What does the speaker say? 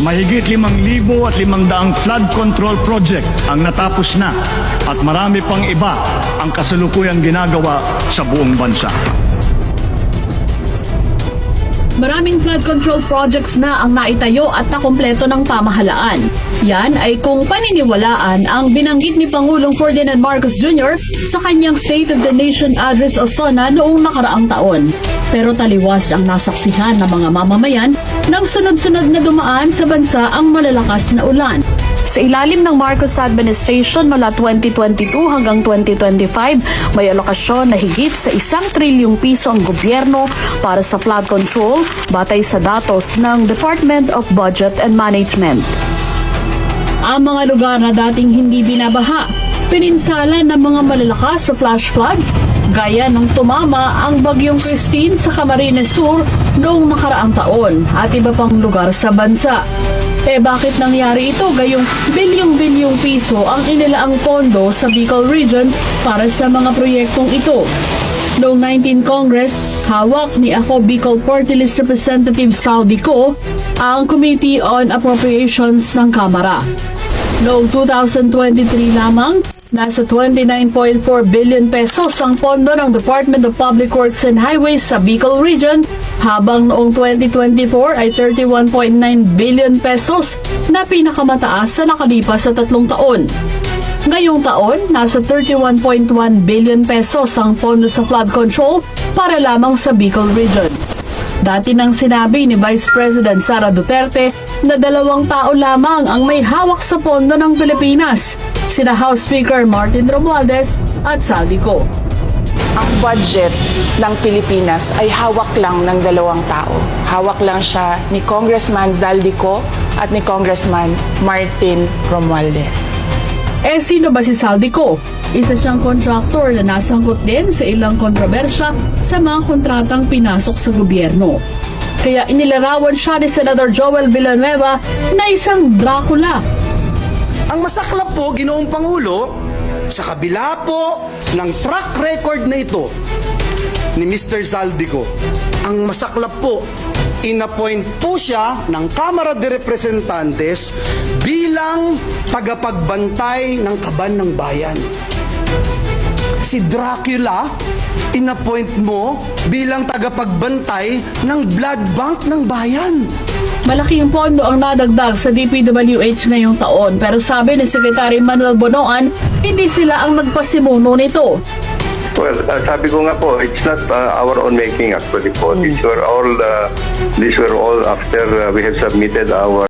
Mahigit 5,500 flood control project ang natapos na at marami pang iba ang kasalukuyang ginagawa sa buong bansa. Maraming flood control projects na ang naitayo at nakumpleto ng pamahalaan. Yan ay kung paniniwalaan ang binanggit ni Pangulong Ferdinand Marcos Jr. sa kanyang State of the Nation Address o SONA noong nakaraang taon. Pero taliwas ang nasaksihan ng mga mamamayan nang sunod-sunod na dumaan sa bansa ang malalakas na ulan. Sa ilalim ng Marcos administration mula 2022 hanggang 2025, may alokasyon na higit sa 1 trilyong piso ang gobyerno para sa flood control batay sa datos ng Department of Budget and Management. Ang mga lugar na dating hindi binabaha, pininsala ng mga malalakas sa flash floods, gaya nung tumama ang Bagyong Christine sa Camarines Sur noong nakaraang taon at iba pang lugar sa bansa. Bakit nangyari ito gayong bilyong-bilyong piso ang inilaang pondo sa Bicol Region para sa mga proyektong ito? Noong 19 Congress, hawak ni Ako Bicol Party List Representative Saldico ang Committee on Appropriations ng Kamara. Noong 2023 lamang, nasa 29.4 billion pesos ang pondo ng Department of Public Works and Highways sa Bicol Region, habang noong 2024 ay 31.9 billion pesos na pinakamataas sa nakalipas sa 3 taon. Ngayong taon, nasa 31.1 billion pesos ang pondo sa flood control para lamang sa Bicol Region. Dati nang sinabi ni Vice President Sara Duterte na 2 tao lamang ang may hawak sa pondo ng Pilipinas, sina House Speaker Martin Romualdez at Saldico. Ang budget ng Pilipinas ay hawak lang ng 2 tao. Hawak lang siya ni Congressman Zaldico at ni Congressman Martin Romualdez. Sino ba si Saldico? Isa siyang contractor na nasangkot din sa ilang kontrobersya sa mga kontratang pinasok sa gobyerno. Kaya inilarawan siya ni Senador Joel Villanueva na isang Dracula. Ang masaklap po, Ginoong Pangulo, sa kabila po ng track record na ito ni Mr. Zaldico, ang masaklap po, inappoint po siya ng Kamara de Representantes bilang tagapagbantay ng kaban ng bayan. Si Dracula, inappoint mo bilang tagapagbantay ng blood bank ng bayan. Malaking pondo ang nadagdag sa DPWH ngayong taon, pero sabi ni Secretary Manuel Bonoan, hindi sila ang nagpasimuno nito. Well, sabi ko nga po, it's not our own making actually po. These were all after we had submitted our